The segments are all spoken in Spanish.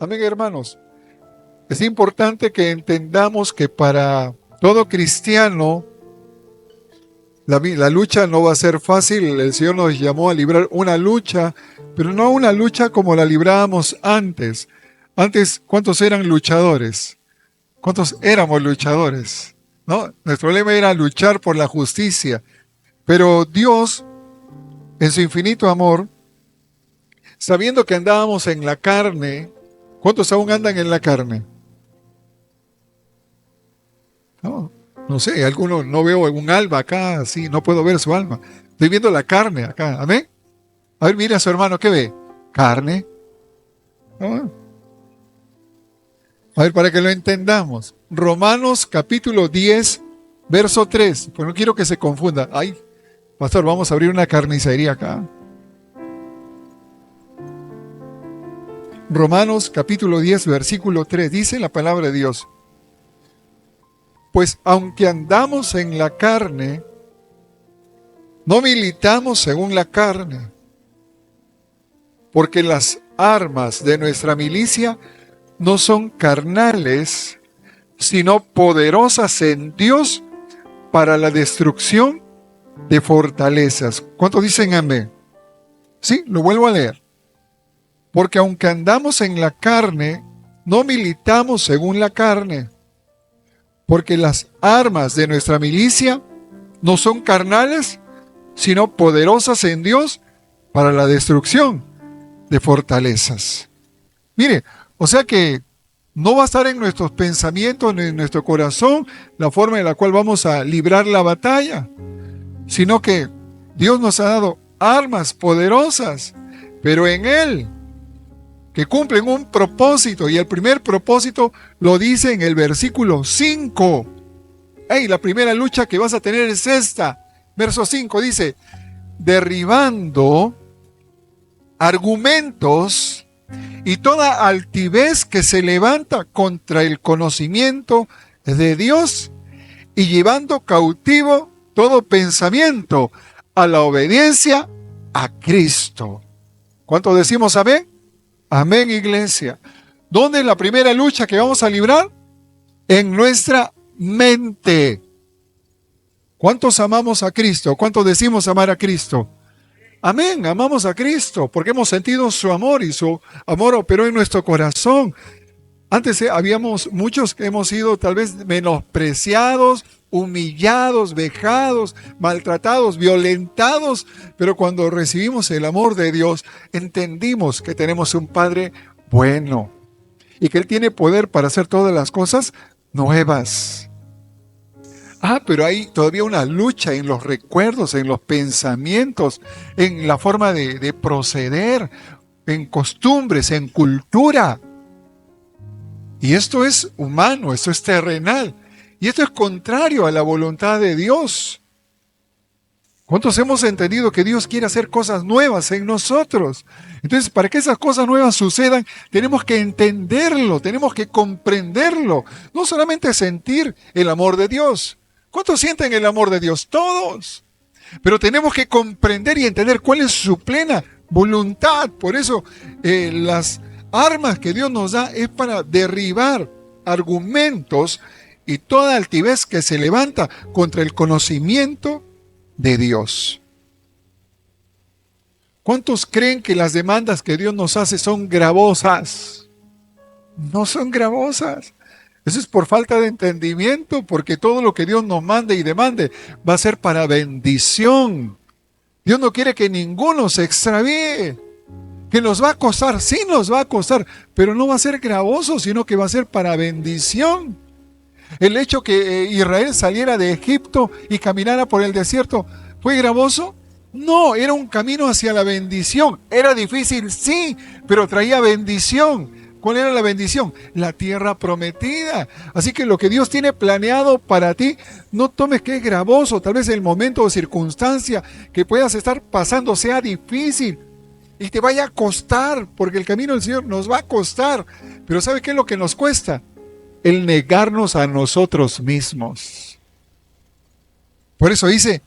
Amén, hermanos. Es importante que entendamos que para todo cristiano la lucha no va a ser fácil. El Señor nos llamó a librar una lucha, pero no una lucha como la librábamos antes. Antes, ¿cuántos eran luchadores? ¿Cuántos éramos luchadores? ¿No? Nuestro lema era luchar por la justicia. Pero Dios, en su infinito amor, sabiendo que andábamos en la carne, ¿cuántos aún andan en la carne? No sé, algunos, no veo un alma acá, así, no puedo ver su alma. Estoy viendo la carne acá, ¿amén? A ver, mira a su hermano, ¿qué ve? Carne. ¿No? A ver, para que lo entendamos. Romanos capítulo 10, verso 3. Pues no quiero que se confunda. Ay, pastor, vamos a abrir una carnicería acá. Romanos capítulo 10, versículo 3. Dice la palabra de Dios. Pues aunque andamos en la carne, no militamos según la carne, porque las armas de nuestra milicia no son carnales, sino poderosas en Dios para la destrucción de fortalezas. ¿Cuántos dicen amén? Sí, lo vuelvo a leer. Porque aunque andamos en la carne, no militamos según la carne, porque las armas de nuestra milicia no son carnales, sino poderosas en Dios para la destrucción de fortalezas. Mire, o sea que no va a estar en nuestros pensamientos ni en nuestro corazón la forma en la cual vamos a librar la batalla, sino que Dios nos ha dado armas poderosas, pero en Él, que cumplen un propósito, y el primer propósito lo dice en el versículo 5. Hey, la primera lucha que vas a tener es esta. Verso 5 dice, derribando argumentos y toda altivez que se levanta contra el conocimiento de Dios y llevando cautivo todo pensamiento a la obediencia a Cristo. ¿Cuánto decimos amén? Amén, iglesia. ¿Dónde es la primera lucha que vamos a librar? En nuestra mente. ¿Cuántos amamos a Cristo? ¿Cuántos decimos amar a Cristo? Amén, amamos a Cristo porque hemos sentido su amor y su amor operó en nuestro corazón. Antes habíamos muchos que hemos sido tal vez menospreciados, humillados, vejados, maltratados, violentados, pero cuando recibimos el amor de Dios, entendimos que tenemos un Padre bueno y que Él tiene poder para hacer todas las cosas nuevas. Pero hay todavía una lucha en los recuerdos, en los pensamientos, en la forma de proceder, en costumbres, en cultura. Y esto es humano, esto es terrenal. Y esto es contrario a la voluntad de Dios. ¿Cuántos hemos entendido que Dios quiere hacer cosas nuevas en nosotros? Entonces, para que esas cosas nuevas sucedan, tenemos que entenderlo, tenemos que comprenderlo. No solamente sentir el amor de Dios. ¿Cuántos sienten el amor de Dios? Todos. Pero tenemos que comprender y entender cuál es su plena voluntad. Por eso, las armas que Dios nos da es para derribar argumentos y toda altivez que se levanta contra el conocimiento de Dios. ¿Cuántos creen que las demandas que Dios nos hace son gravosas? No son gravosas. Eso es por falta de entendimiento, porque todo lo que Dios nos mande y demande va a ser para bendición. Dios no quiere que ninguno se extravíe. Que nos va a costar, sí nos va a costar, pero no va a ser gravoso, sino que va a ser para bendición. El hecho que Israel saliera de Egipto y caminara por el desierto, ¿fue gravoso? No, era un camino hacia la bendición. Era difícil, sí, pero traía bendición. ¿Cuál era la bendición? La tierra prometida. Así que lo que Dios tiene planeado para ti, no tomes que es gravoso. Tal vez el momento o circunstancia que puedas estar pasando sea difícil y te vaya a costar, porque el camino del Señor nos va a costar. Pero ¿sabe qué es lo que nos cuesta? El negarnos a nosotros mismos. Por eso dice,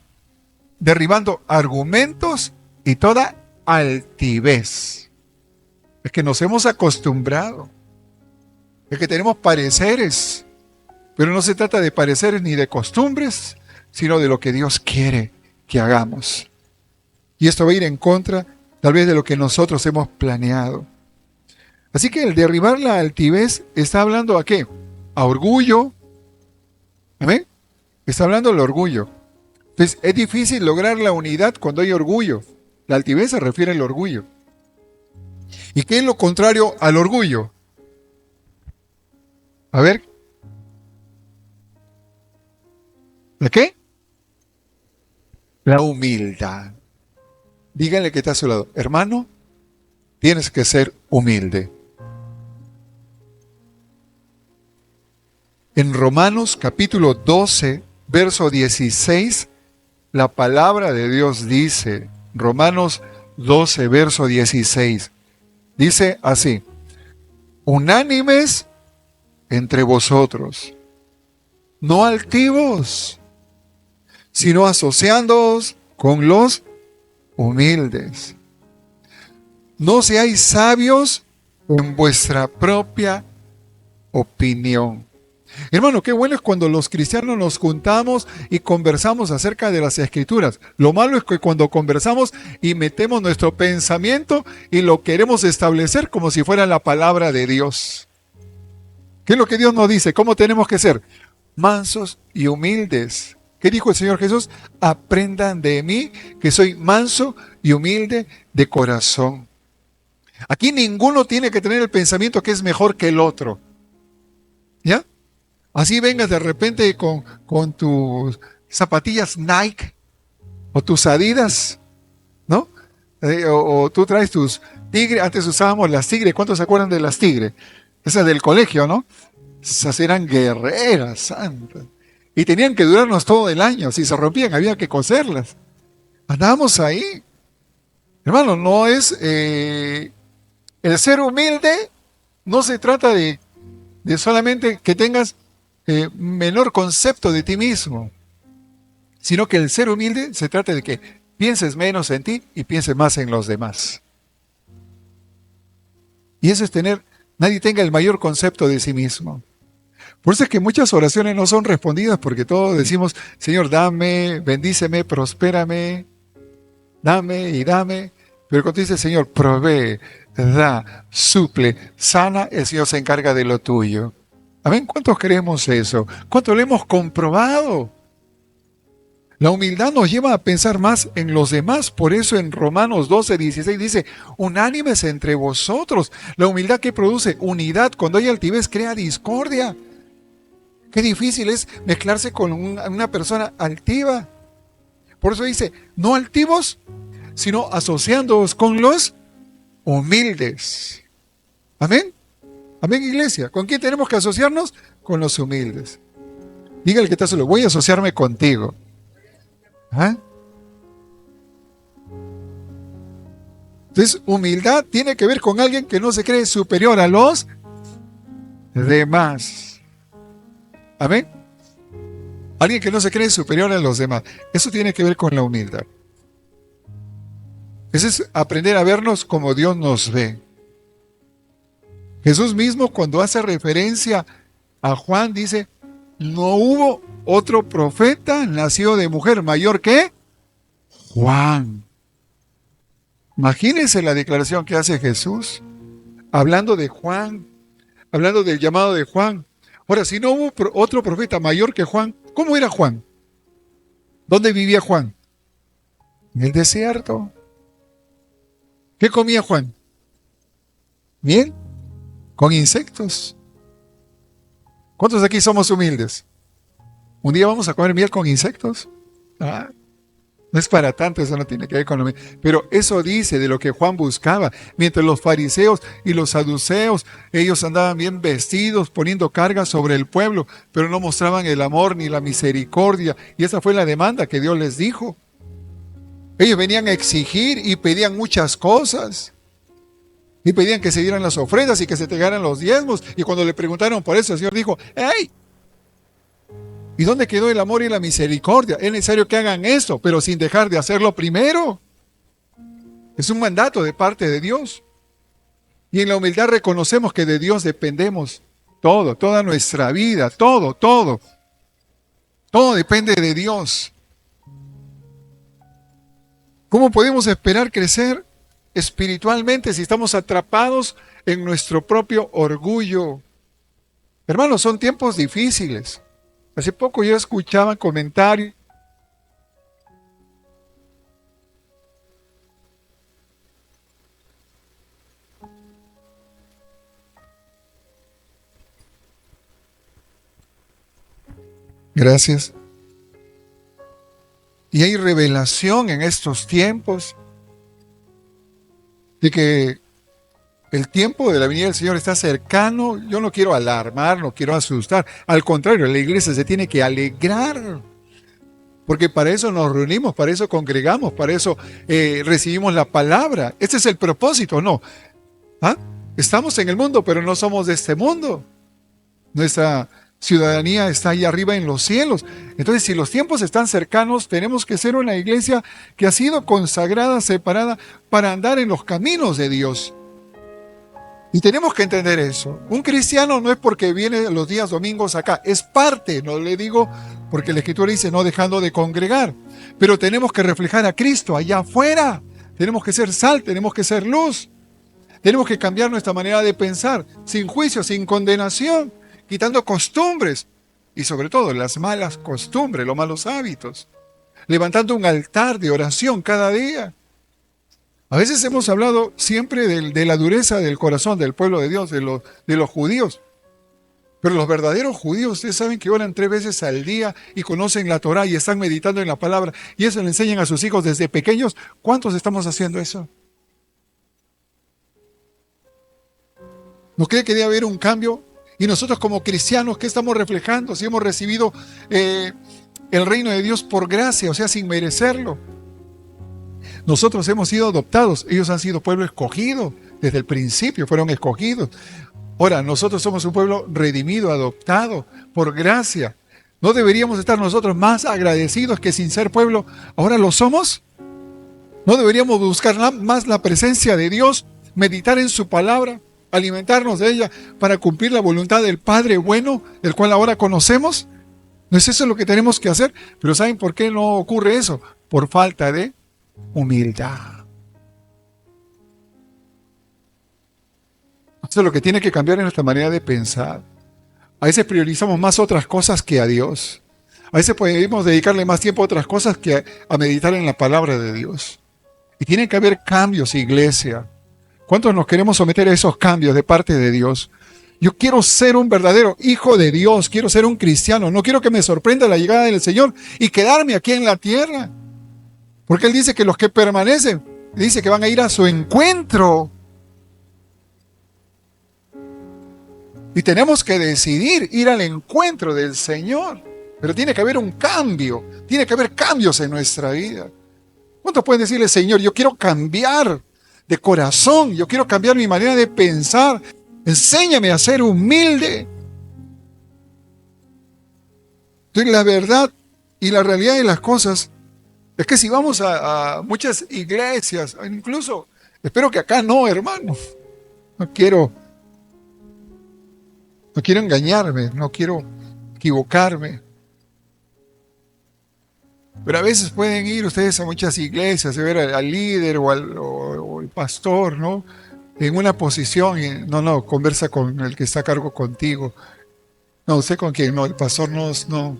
derribando argumentos y toda altivez. Es que nos hemos acostumbrado. Es que tenemos pareceres, pero no se trata de pareceres ni de costumbres, sino de lo que Dios quiere que hagamos. Y esto va a ir en contra, tal vez, de lo que nosotros hemos planeado. Así que el derribar la altivez está hablando ¿a qué? A orgullo. ¿Amén? Está hablando del orgullo. Entonces, es difícil lograr la unidad cuando hay orgullo. La altivez se refiere al orgullo. ¿Y qué es lo contrario al orgullo? A ver. ¿La qué? La humildad. Díganle que está a su lado. Hermano, tienes que ser humilde. En Romanos capítulo 12, verso 16, la palabra de Dios dice, Romanos 12, verso 16, dice así: unánimes entre vosotros, no altivos, sino asociándoos con los humildes. No seáis sabios en vuestra propia opinión. Hermano, qué bueno es cuando los cristianos nos juntamos y conversamos acerca de las Escrituras. Lo malo es que cuando conversamos y metemos nuestro pensamiento y lo queremos establecer como si fuera la palabra de Dios. ¿Qué es lo que Dios nos dice? ¿Cómo tenemos que ser? Mansos y humildes. ¿Qué dijo el Señor Jesús? Aprendan de mí, que soy manso y humilde de corazón. Aquí ninguno tiene que tener el pensamiento que es mejor que el otro. ¿Ya? Así vengas de repente con tus zapatillas Nike o tus Adidas, ¿no? O tú traes tus Tigre. Antes usábamos las Tigre. ¿Cuántos se acuerdan de las Tigre? Esas del colegio, ¿no? Esas eran guerreras santas. Y tenían que durarnos todo el año. Si se rompían, había que coserlas. Andábamos ahí. Hermano, no es... el ser humilde no se trata de solamente que tengas menor concepto de ti mismo, sino que el ser humilde se trata de que pienses menos en ti y pienses más en los demás. Y eso es nadie tenga el mayor concepto de sí mismo. Por eso es que muchas oraciones no son respondidas, porque todos decimos: Señor, dame, bendíceme, prospérame, dame y dame. Pero cuando dice Señor, provee, da, suple, sana, el Señor se encarga de lo tuyo. ¿Amén? ¿Cuántos creemos eso? ¿Cuánto lo hemos comprobado? La humildad nos lleva a pensar más en los demás. Por eso en Romanos 12, 16 dice: unánimes entre vosotros. La humildad que produce unidad. Cuando hay altivez, crea discordia. Qué difícil es mezclarse con una persona altiva. Por eso dice: no altivos, sino asociándoos con los humildes. Amén. Amén, iglesia. ¿Con quién tenemos que asociarnos? Con los humildes. Dígale que está solo: voy a asociarme contigo. ¿Ah? Entonces, humildad tiene que ver con alguien que no se cree superior a los demás. Amén. Alguien que no se cree superior a los demás. Eso tiene que ver con la humildad. Eso es aprender a vernos como Dios nos ve. Jesús mismo, cuando hace referencia a Juan, dice: no hubo otro profeta nacido de mujer mayor que Juan. Imagínense la declaración que hace Jesús, hablando de Juan, hablando del llamado de Juan. Ahora, si no hubo otro profeta mayor que Juan, ¿cómo era Juan? ¿Dónde vivía Juan? En el desierto. ¿Qué comía Juan? Miel con insectos. ¿Cuántos de aquí somos humildes? ¿Un día vamos a comer miel con insectos? No es para tanto, eso no tiene que ver con lo mismo. Pero eso dice de lo que Juan buscaba. Mientras los fariseos y los saduceos, ellos andaban bien vestidos, poniendo cargas sobre el pueblo, pero no mostraban el amor ni la misericordia. Y esa fue la demanda que Dios les dijo. Ellos venían a exigir y pedían muchas cosas. Y pedían que se dieran las ofrendas y que se entregaran los diezmos. Y cuando le preguntaron por eso, el Señor dijo: ¡hey! ¿Y dónde quedó el amor y la misericordia? Es necesario que hagan esto, pero sin dejar de hacerlo primero. Es un mandato de parte de Dios. Y en la humildad reconocemos que de Dios dependemos. Todo, toda nuestra vida, todo, todo. Todo depende de Dios. ¿Cómo podemos esperar crecer espiritualmente si estamos atrapados en nuestro propio orgullo? Hermanos, son tiempos difíciles. Hace poco yo escuchaba comentarios. Gracias. Y hay revelación en estos tiempos de que el tiempo de la venida del Señor está cercano. Yo no quiero alarmar, no quiero asustar. Al contrario, la iglesia se tiene que alegrar. Porque para eso nos reunimos, para eso congregamos, para eso recibimos la palabra. Ese es el propósito, ¿no? ¿Ah? Estamos en el mundo, pero no somos de este mundo. Nuestra ciudadanía está ahí arriba en los cielos. Entonces, si los tiempos están cercanos, tenemos que ser una iglesia que ha sido consagrada, separada, para andar en los caminos de Dios. Y tenemos que entender eso. Un cristiano no es porque viene los días domingos acá, es parte, no le digo, porque la Escritura dice no dejando de congregar, pero tenemos que reflejar a Cristo allá afuera. Tenemos que ser sal, tenemos que ser luz. Tenemos que cambiar nuestra manera de pensar, sin juicio, sin condenación, quitando costumbres y sobre todo las malas costumbres, los malos hábitos, levantando un altar de oración cada día. A veces hemos hablado siempre de la dureza del corazón del pueblo de Dios, de los judíos. Pero los verdaderos judíos, ustedes saben que oran 3 veces al día y conocen la Torá y están meditando en la palabra y eso le enseñan a sus hijos desde pequeños. ¿Cuántos estamos haciendo eso? ¿No cree que debe haber un cambio? Y nosotros como cristianos, ¿qué estamos reflejando? Si hemos recibido el reino de Dios por gracia, o sea, sin merecerlo. Nosotros hemos sido adoptados, ellos han sido pueblo escogido, desde el principio fueron escogidos. Ahora, nosotros somos un pueblo redimido, adoptado, por gracia. ¿No deberíamos estar nosotros más agradecidos que sin ser pueblo, ahora lo somos? ¿No deberíamos buscar más la presencia de Dios, meditar en su palabra, alimentarnos de ella para cumplir la voluntad del Padre bueno, el cual ahora conocemos? ¿No es eso lo que tenemos que hacer? Pero ¿saben por qué no ocurre eso? Por falta de humildad. Eso es lo que tiene que cambiar en nuestra manera de pensar. A veces priorizamos más otras cosas que a Dios. A veces podemos dedicarle más tiempo a otras cosas que a meditar en la palabra de Dios. Y tiene que haber cambios, iglesia. ¿Cuántos nos queremos someter a esos cambios de parte de Dios? Yo quiero ser un verdadero hijo de Dios, quiero ser un cristiano. No quiero que me sorprenda la llegada del Señor y quedarme aquí en la tierra. Porque Él dice que los que permanecen, dice que van a ir a su encuentro. Y tenemos que decidir ir al encuentro del Señor. Pero tiene que haber un cambio, tiene que haber cambios en nuestra vida. ¿Cuántos pueden decirle, Señor, yo quiero cambiar de corazón, yo quiero cambiar mi manera de pensar, enséñame a ser humilde? Entonces, la verdad y la realidad de las cosas es que si vamos a muchas iglesias, incluso, espero que acá no, hermano, no quiero engañarme, no quiero equivocarme. Pero a veces pueden ir ustedes a muchas iglesias, a ver al líder o al pastor, ¿no? En una posición y no, conversa con el que está a cargo contigo. No, ¿usted con quién? No, el pastor no.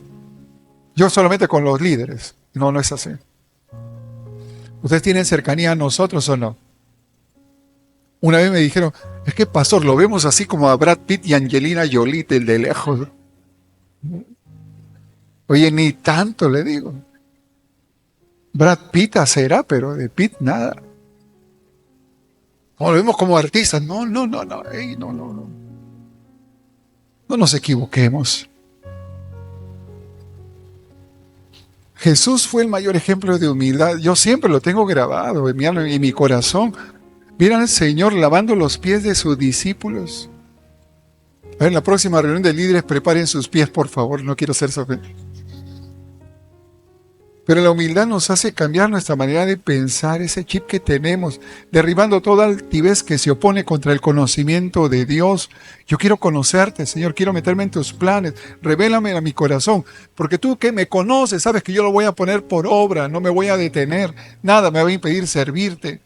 Yo solamente con los líderes. No es así. ¿Ustedes tienen cercanía a nosotros o no? Una vez me dijeron, es que pastor, lo vemos así como a Brad Pitt y Angelina Jolie, el de lejos. Oye, ni tanto le digo. Brad Pitt será, pero de Pitt nada. No, lo vemos como artistas. No. Ey, no. No nos equivoquemos. Jesús fue el mayor ejemplo de humildad. Yo siempre lo tengo grabado en mi alma y en mi corazón. Miran al Señor lavando los pies de sus discípulos. A ver, en la próxima reunión de líderes preparen sus pies, por favor. No quiero ser sorprendido. Pero la humildad nos hace cambiar nuestra manera de pensar, ese chip que tenemos, derribando toda altivez que se opone contra el conocimiento de Dios. Yo quiero conocerte, Señor, quiero meterme en tus planes, revélame a mi corazón, porque tú que me conoces, sabes que yo lo voy a poner por obra, no me voy a detener, nada me va a impedir servirte.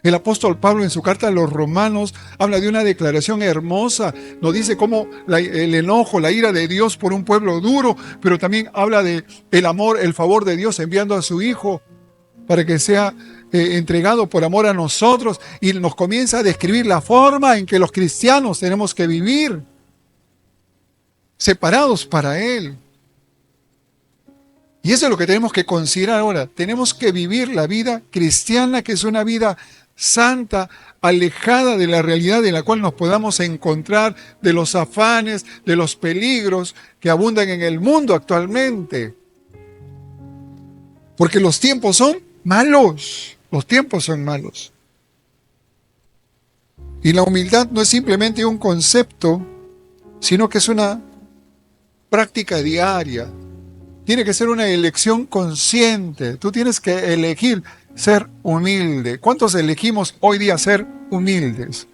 El apóstol Pablo en su carta a los romanos habla de una declaración hermosa. Nos dice cómo el enojo, la ira de Dios por un pueblo duro, pero también habla de el amor, el favor de Dios enviando a su Hijo para que sea entregado por amor a nosotros, y nos comienza a describir la forma en que los cristianos tenemos que vivir, separados para Él. Y eso es lo que tenemos que considerar ahora. Tenemos que vivir la vida cristiana, que es una vida santa, alejada de la realidad en la cual nos podamos encontrar, de los afanes, de los peligros que abundan en el mundo actualmente. Porque los tiempos son malos, los tiempos son malos. Y la humildad no es simplemente un concepto, sino que es una práctica diaria. Tiene que ser una elección consciente. Tú tienes que elegir ser humilde. ¿Cuántos elegimos hoy día ser humildes?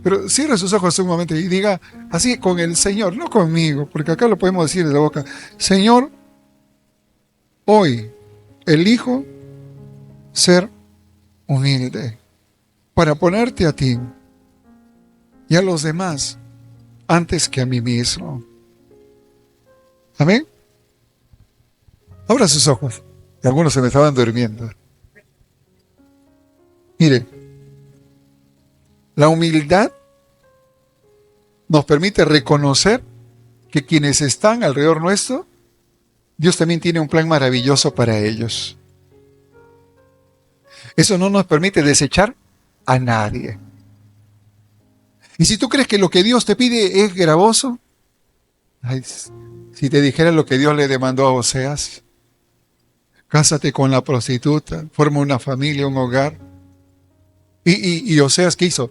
Pero cierre sus ojos un momento y diga así con el Señor, no conmigo, porque acá lo podemos decir de la boca. Señor, hoy elijo ser humilde para ponerte a ti y a los demás antes que a mí mismo. Amén. Abra sus ojos. Algunos se me estaban durmiendo. Mire, la humildad nos permite reconocer que quienes están alrededor nuestro, Dios también tiene un plan maravilloso para ellos. Eso no nos permite desechar a nadie. Y si tú crees que lo que Dios te pide es gravoso, ay, si te dijera lo que Dios le demandó a Oseas: cásate con la prostituta, forma una familia, un hogar. Y Oseas, ¿qué hizo?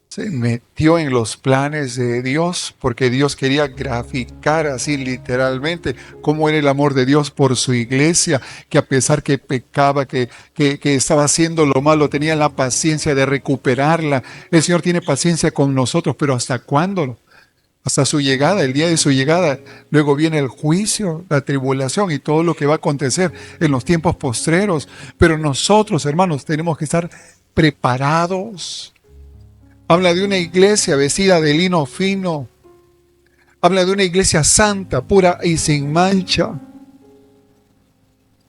Se metió en los planes de Dios, porque Dios quería graficar así literalmente cómo era el amor de Dios por su iglesia, que a pesar que pecaba, que estaba haciendo lo malo, tenía la paciencia de recuperarla. El Señor tiene paciencia con nosotros, pero ¿hasta cuándo? Hasta su llegada, el día de su llegada. Luego viene el juicio, la tribulación y todo lo que va a acontecer en los tiempos postreros. Pero nosotros, hermanos, tenemos que estar preparados. Habla de una iglesia vestida de lino fino. Habla de una iglesia santa, pura y sin mancha.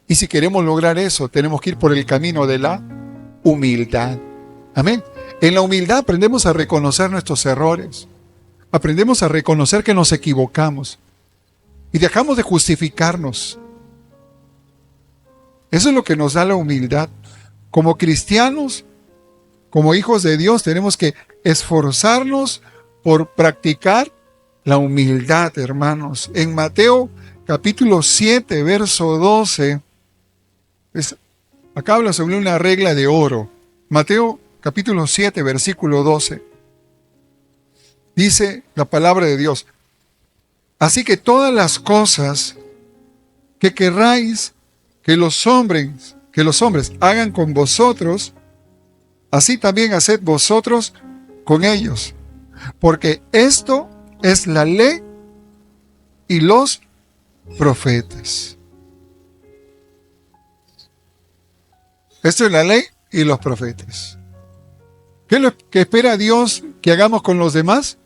Y si queremos lograr eso, tenemos que ir por el camino de la humildad. Amén. En la humildad aprendemos a reconocer nuestros errores. Aprendemos a reconocer que nos equivocamos y dejamos de justificarnos. Eso es lo que nos da la humildad. Como cristianos, como hijos de Dios, tenemos que esforzarnos por practicar la humildad, hermanos. En Mateo capítulo 7, verso 12, acá habla sobre una regla de oro. Mateo capítulo 7, versículo 12. Dice la palabra de Dios: así que todas las cosas que querráis que los hombres hagan con vosotros, así también haced vosotros con ellos, porque esto es la ley y los profetas. Esto es la ley y los profetas. ¿Qué es lo que espera Dios que hagamos con los demás?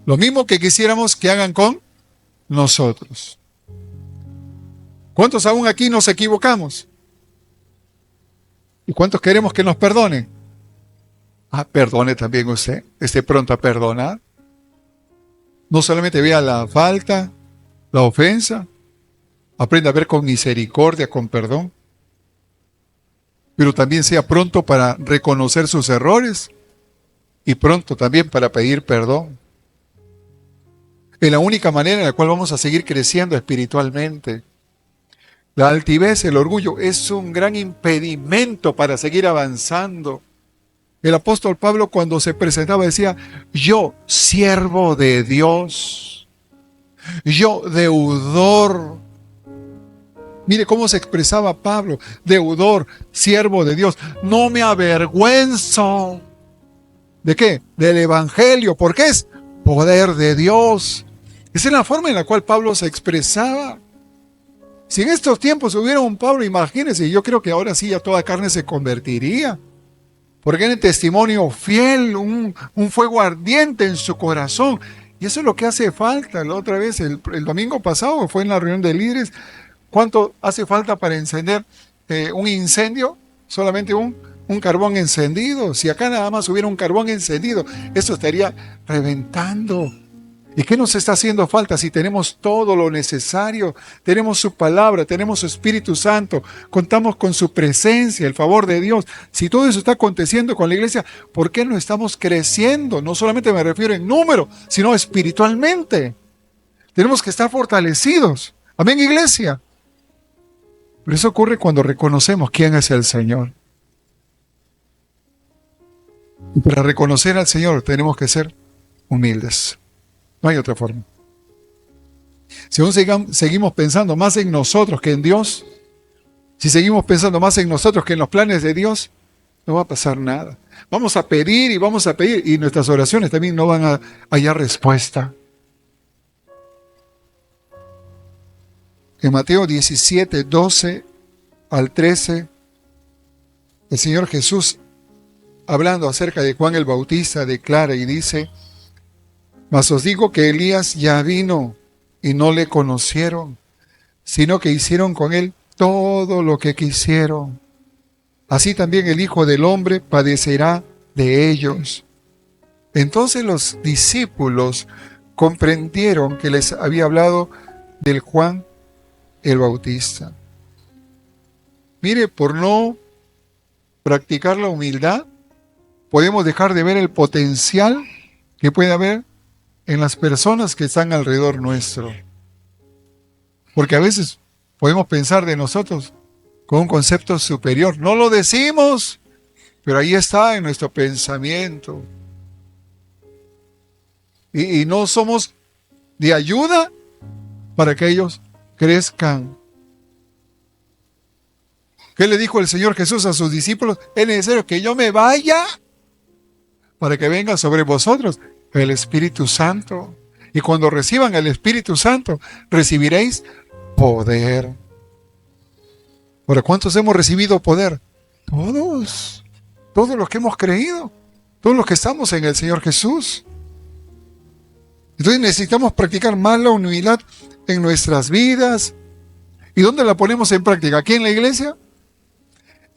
Lo mismo que quisiéramos que hagan con nosotros. ¿Cuántos aún aquí nos equivocamos? ¿Y cuántos queremos que nos perdonen? Perdone también usted. Esté pronto a perdonar. No solamente vea la falta, la ofensa. Aprenda a ver con misericordia, con perdón. Pero también sea pronto para reconocer sus errores y pronto también para pedir perdón. Es la única manera en la cual vamos a seguir creciendo espiritualmente. La altivez, el orgullo, es un gran impedimento para seguir avanzando. El apóstol Pablo, cuando se presentaba, decía: yo, siervo de Dios, yo, deudor Mire cómo se expresaba Pablo, deudor, siervo de Dios. No me avergüenzo. ¿De qué? Del Evangelio, porque es poder de Dios. Esa es la forma en la cual Pablo se expresaba. Si en estos tiempos hubiera un Pablo, imagínense, yo creo que ahora sí ya toda carne se convertiría. Porque era un testimonio fiel, un fuego ardiente en su corazón. Y eso es lo que hace falta. La otra vez, el domingo pasado, fue en la reunión de líderes. ¿Cuánto hace falta para encender un incendio? Solamente un carbón encendido. Si acá nada más hubiera un carbón encendido, esto estaría reventando. ¿Y qué nos está haciendo falta si tenemos todo lo necesario? Tenemos su palabra, tenemos su Espíritu Santo, contamos con su presencia, el favor de Dios. Si todo eso está aconteciendo con la iglesia, ¿por qué no estamos creciendo? No solamente me refiero en número, sino espiritualmente. Tenemos que estar fortalecidos. Amén, iglesia. Pero eso ocurre cuando reconocemos quién es el Señor. Y para reconocer al Señor tenemos que ser humildes. No hay otra forma. Si aún seguimos pensando más en nosotros que en Dios, si seguimos pensando más en nosotros que en los planes de Dios, no va a pasar nada. Vamos a pedir y nuestras oraciones también no van a hallar respuesta. En Mateo 17, 12 al 13, el Señor Jesús, hablando acerca de Juan el Bautista, declara y dice: mas os digo que Elías ya vino y no le conocieron, sino que hicieron con él todo lo que quisieron. Así también el Hijo del Hombre padecerá de ellos. Entonces los discípulos comprendieron que les había hablado del Juan el Bautista. Mire, por no practicar la humildad, podemos dejar de ver el potencial que puede haber en las personas que están alrededor nuestro. Porque a veces podemos pensar de nosotros con un concepto superior. No lo decimos, pero ahí está en nuestro pensamiento. Y no somos de ayuda para que ellos crezcan. ¿Qué le dijo el Señor Jesús a sus discípulos? Es necesario que yo me vaya para que venga sobre vosotros el Espíritu Santo. Y cuando reciban el Espíritu Santo, recibiréis poder. Ahora, ¿cuántos hemos recibido poder? Todos. Todos los que hemos creído. Todos los que estamos en el Señor Jesús. Entonces necesitamos practicar más la humildad en nuestras vidas. ¿Y dónde la ponemos en práctica? ¿Aquí en la iglesia?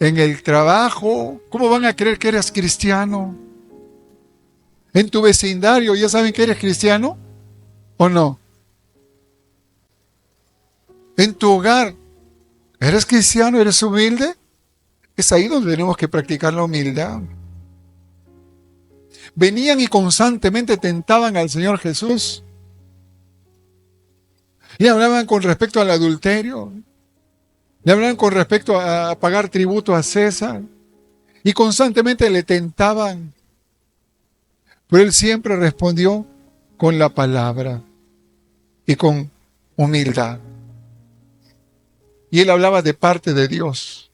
¿En el trabajo? ¿Cómo van a creer que eres cristiano? ¿En tu vecindario ya saben que eres cristiano? ¿O no? ¿En tu hogar eres cristiano? ¿Eres humilde? Es ahí donde tenemos que practicar la humildad. Venían y constantemente tentaban al Señor Jesús. Y hablaban con respecto al adulterio. Le hablaban con respecto a pagar tributo a César. Y constantemente le tentaban. Pero él siempre respondió con la palabra y con humildad. Y él hablaba de parte de Dios.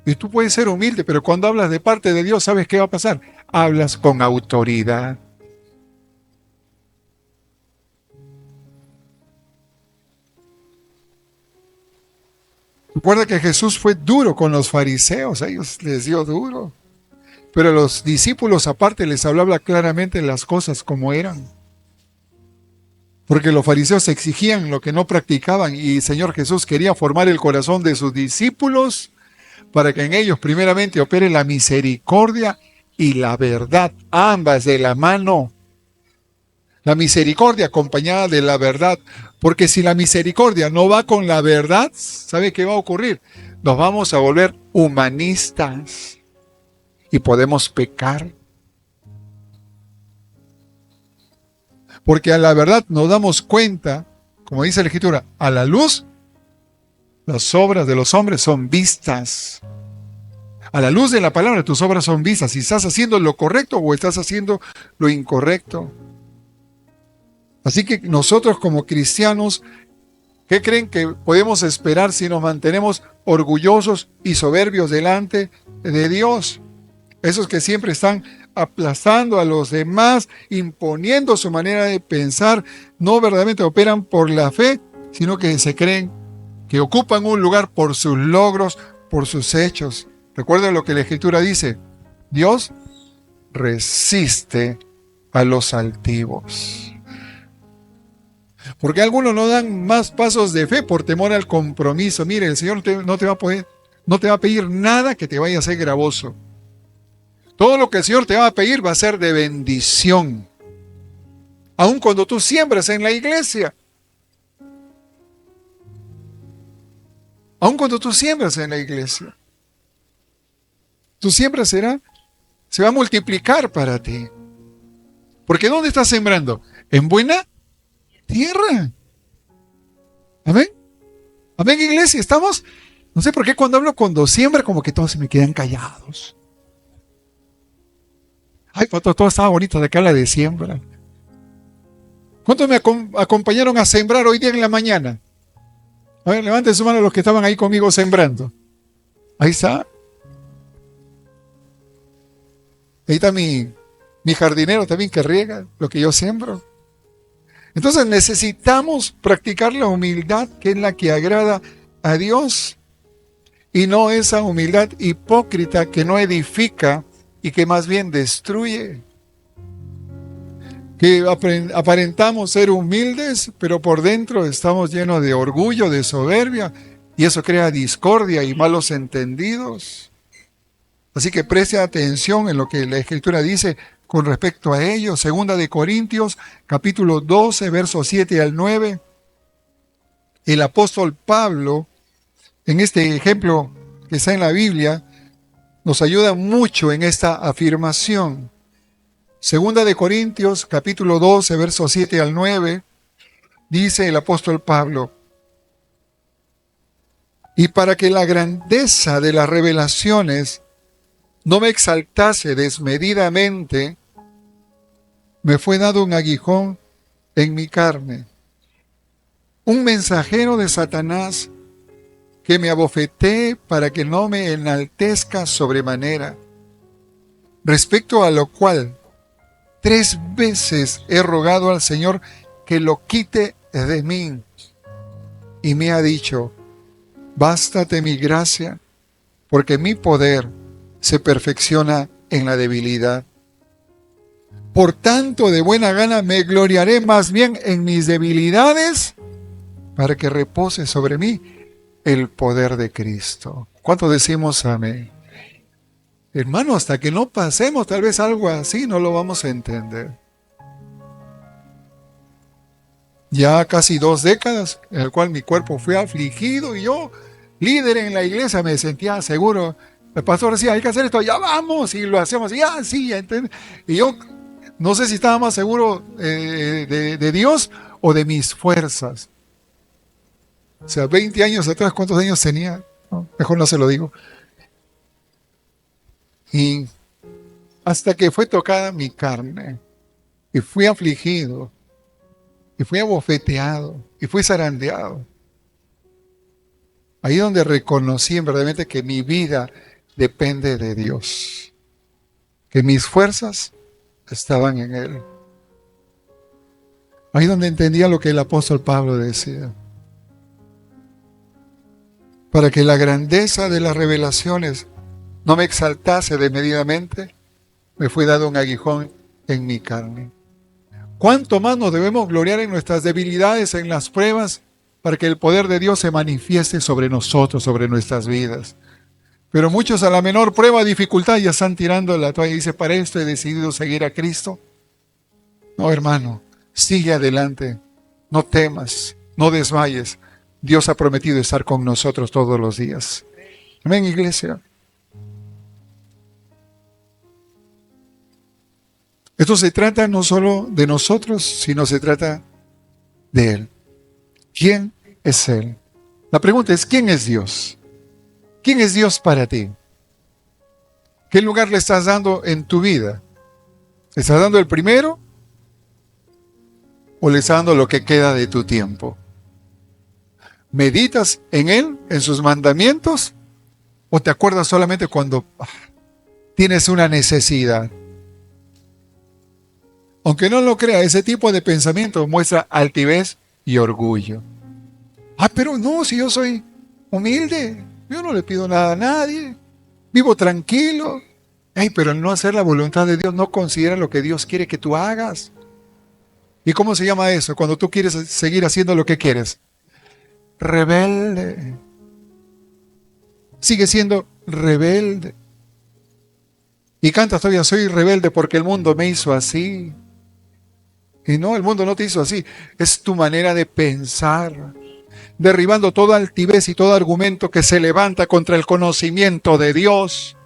Y tú puedes ser humilde, pero cuando hablas de parte de Dios, ¿sabes qué va a pasar? Hablas con autoridad. Recuerda que Jesús fue duro con los fariseos, a ellos les dio duro. Pero a los discípulos aparte les hablaba claramente las cosas como eran. Porque los fariseos exigían lo que no practicaban y el Señor Jesús quería formar el corazón de sus discípulos para que en ellos primeramente opere la misericordia y la verdad, ambas de la mano. La misericordia acompañada de la verdad, porque si la misericordia no va con la verdad, ¿sabe qué va a ocurrir? Nos vamos a volver humanistas y podemos pecar. Porque a la verdad nos damos cuenta, como dice la Escritura, a la luz, las obras de los hombres son vistas. A la luz de la palabra, tus obras son vistas. Si estás haciendo lo correcto o estás haciendo lo incorrecto. Así que nosotros como cristianos, ¿Qué creen que podemos esperar si nos mantenemos orgullosos y soberbios delante de Dios? Esos que siempre están aplastando a los demás, imponiendo su manera de pensar, no verdaderamente operan por la fe, sino que se creen que ocupan un lugar por sus logros, por sus hechos. Recuerden lo que la Escritura dice: Dios resiste a los altivos. Porque algunos no dan más pasos de fe por temor al compromiso. Mire, el Señor no te va a pedir nada que te vaya a ser gravoso. Todo lo que el Señor te va a pedir va a ser de bendición. Aun cuando tú siembras en la iglesia. Aun cuando tú siembras en la iglesia. Tu siembra se va a multiplicar para ti. Porque ¿dónde estás sembrando? En buena tierra. Amén. Amén, iglesia. Estamos, no sé por qué cuando siembra, como que todos se me quedan callados. Ay, todo estaba bonito de que habla de siembra. ¿Cuántos me acompañaron a sembrar hoy día en la mañana? A ver, levanten su mano los que estaban ahí conmigo sembrando. Ahí está. Ahí está mi jardinero también que riega lo que yo siembro. Entonces necesitamos practicar la humildad, que es la que agrada a Dios, y no esa humildad hipócrita que no edifica y que más bien destruye. Que aparentamos ser humildes, pero por dentro estamos llenos de orgullo, de soberbia, y eso crea discordia y malos entendidos. Así que preste atención en lo que la Escritura dice con respecto a ello. Segunda de Corintios, capítulo 12, versos 7 al 9. El apóstol Pablo, en este ejemplo que está en la Biblia, nos ayuda mucho en esta afirmación. Segunda de Corintios, capítulo 12, versos 7 al 9, dice el apóstol Pablo: y para que la grandeza de las revelaciones no me exaltase desmedidamente, me fue dado un aguijón en mi carne, un mensajero de Satanás que me abofetee para que no me enaltezca sobremanera, respecto a lo cual 3 veces he rogado al Señor que lo quite de mí, y me ha dicho: bástate mi gracia, porque mi poder se perfecciona en la debilidad. Por tanto, de buena gana me gloriaré más bien en mis debilidades, para que repose sobre mí el poder de Cristo. ¿Cuánto decimos amén? Hermano, hasta que no pasemos tal vez algo así, no lo vamos a entender. Ya casi 2 décadas en el cual mi cuerpo fue afligido, y yo, líder en la iglesia, me sentía seguro. El pastor decía: hay que hacer esto, ya vamos, y lo hacemos, y ya, sí, ya entiendo. Y yo no sé si estaba más seguro de Dios o de mis fuerzas. O sea, 20 años atrás, ¿cuántos años tenía? No, mejor no se lo digo. Y hasta que fue tocada mi carne, y fui afligido, y fui abofeteado, y fui zarandeado. Ahí donde reconocí verdaderamente que mi vida depende de Dios, que mis fuerzas estaban en Él. Ahí donde entendía lo que el apóstol Pablo decía: para que la grandeza de las revelaciones no me exaltase desmedidamente, me fue dado un aguijón en mi carne. ¿Cuánto más nos debemos gloriar en nuestras debilidades, en las pruebas, para que el poder de Dios se manifieste sobre nosotros, sobre nuestras vidas? Pero muchos a la menor prueba, dificultad, ya están tirando la toalla y dicen: para esto he decidido seguir a Cristo. No, hermano, sigue adelante, no temas, no desmayes. Dios ha prometido estar con nosotros todos los días. Amén, iglesia. Esto se trata no solo de nosotros, sino se trata de Él. ¿Quién es Él? La pregunta es: ¿quién es Dios? ¿Quién es Dios para ti? ¿Qué lugar le estás dando en tu vida? ¿Le estás dando el primero? ¿O le estás dando lo que queda de tu tiempo? ¿Meditas en Él, en sus mandamientos? ¿O te acuerdas solamente cuando tienes una necesidad? Aunque no lo crea, ese tipo de pensamiento muestra altivez y orgullo. Pero no, si yo soy humilde, yo no le pido nada a nadie, vivo tranquilo. Pero al no hacer la voluntad de Dios, no considera lo que Dios quiere que tú hagas. ¿Y cómo se llama eso? Cuando tú quieres seguir haciendo lo que quieres. Rebelde. Sigue siendo rebelde. Y cantas todavía, soy rebelde porque el mundo me hizo así. Y no, el mundo no te hizo así. Es tu manera de pensar. Derribando toda altivez y todo argumento que se levanta contra el conocimiento de Dios.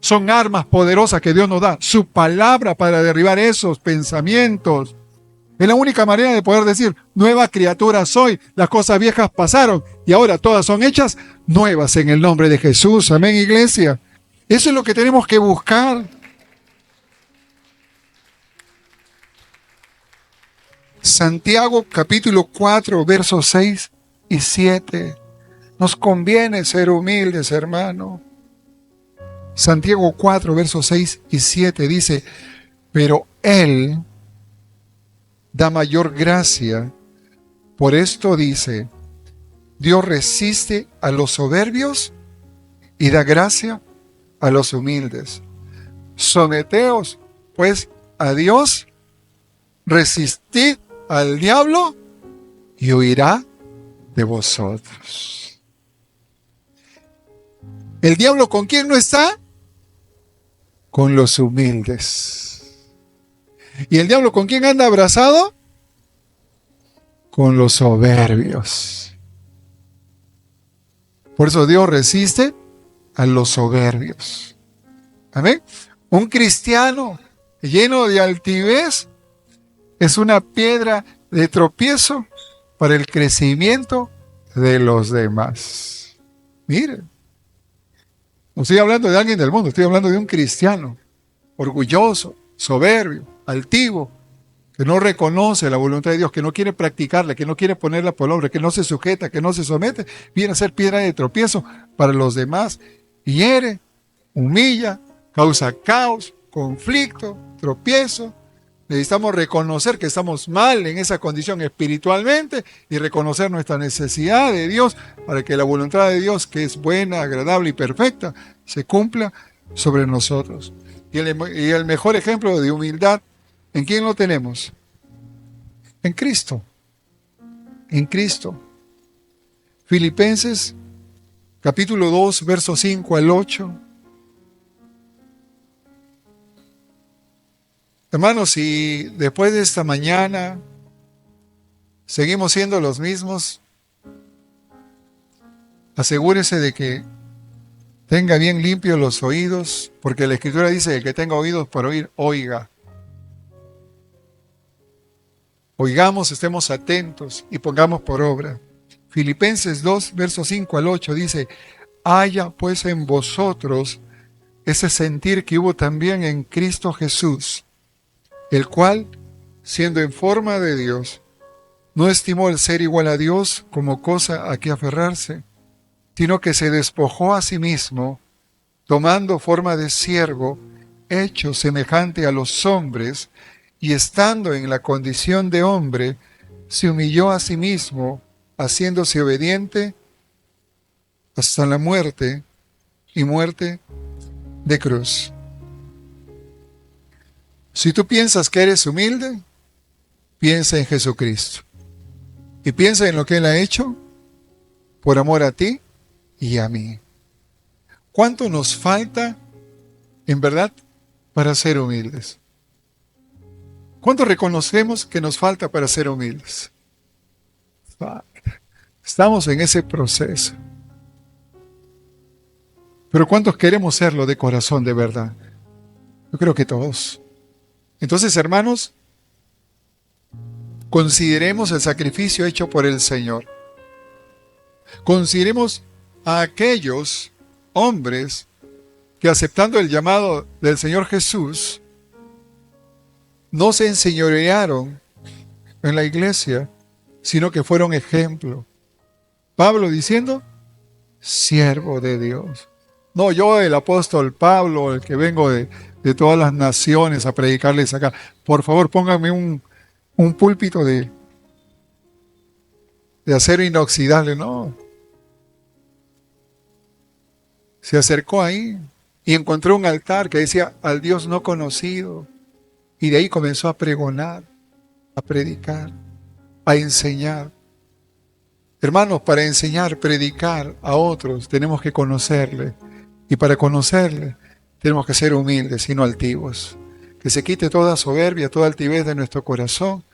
Son armas poderosas que Dios nos da. Su palabra para derribar esos pensamientos. Es la única manera de poder decir, nueva criatura soy, las cosas viejas pasaron y ahora todas son hechas nuevas en el nombre de Jesús. Amén, iglesia. Eso es lo que tenemos que buscar. Santiago capítulo 4, versos 6 y 7. Nos conviene ser humildes, hermano. Santiago 4, versos 6 y 7 dice, pero Él da mayor gracia. Por esto dice, Dios resiste a los soberbios y da gracia a los humildes. Someteos, pues, a Dios, resistid al diablo y huirá de vosotros. ¿El diablo con quién no está? Con los humildes. ¿Y el diablo con quién anda abrazado? Con los soberbios. Por eso Dios resiste a los soberbios. Amén. Un cristiano lleno de altivez es una piedra de tropiezo para el crecimiento de los demás. Miren, no estoy hablando de alguien del mundo, estoy hablando de un cristiano orgulloso, soberbio, altivo, que no reconoce la voluntad de Dios, que no quiere practicarla, que no quiere ponerla por obra, que no se sujeta, que no se somete, viene a ser piedra de tropiezo para los demás. Hiere, humilla, causa caos, conflicto, tropiezo. Necesitamos reconocer que estamos mal en esa condición espiritualmente y reconocer nuestra necesidad de Dios para que la voluntad de Dios, que es buena, agradable y perfecta, se cumpla sobre nosotros. Y el mejor ejemplo de humildad, ¿en quién lo tenemos? En Cristo. En Cristo. Filipenses, capítulo 2, versos 5 al 8. Hermanos, si después de esta mañana seguimos siendo los mismos, asegúrese de que tenga bien limpios los oídos, porque la Escritura dice que el que tenga oídos para oír, oiga. Oigamos, estemos atentos y pongamos por obra. Filipenses 2, versos 5 al 8 dice, haya pues en vosotros ese sentir que hubo también en Cristo Jesús, el cual, siendo en forma de Dios, no estimó el ser igual a Dios como cosa a que aferrarse, sino que se despojó a sí mismo, tomando forma de siervo, hecho semejante a los hombres, y estando en la condición de hombre, se humilló a sí mismo, haciéndose obediente hasta la muerte, y muerte de cruz. Si tú piensas que eres humilde, piensa en Jesucristo. Y piensa en lo que Él ha hecho por amor a ti y a mí. ¿Cuánto nos falta, en verdad, para ser humildes? ¿Cuánto reconocemos que nos falta para ser humildes? Estamos en ese proceso. Pero ¿cuántos queremos serlo de corazón, de verdad? Yo creo que todos. Entonces, hermanos, consideremos el sacrificio hecho por el Señor. Consideremos a aquellos hombres que, aceptando el llamado del Señor Jesús, no se enseñorearon en la iglesia, sino que fueron ejemplo. Pablo diciendo, siervo de Dios. No, yo el apóstol Pablo, el que vengo de todas las naciones a predicarles acá. Por favor, pónganme un púlpito de acero inoxidable. No. Se acercó ahí y encontró un altar que decía al Dios no conocido. Y de ahí comenzó a pregonar, a predicar, a enseñar. Hermanos, para enseñar, predicar a otros, tenemos que conocerle. Y para conocerle, tenemos que ser humildes y no altivos. Que se quite toda soberbia, toda altivez de nuestro corazón,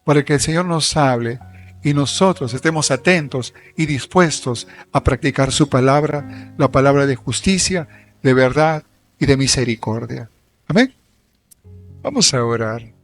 para que el Señor nos hable y nosotros estemos atentos y dispuestos a practicar su palabra, la palabra de justicia, de verdad y de misericordia. Amén. Vamos a orar.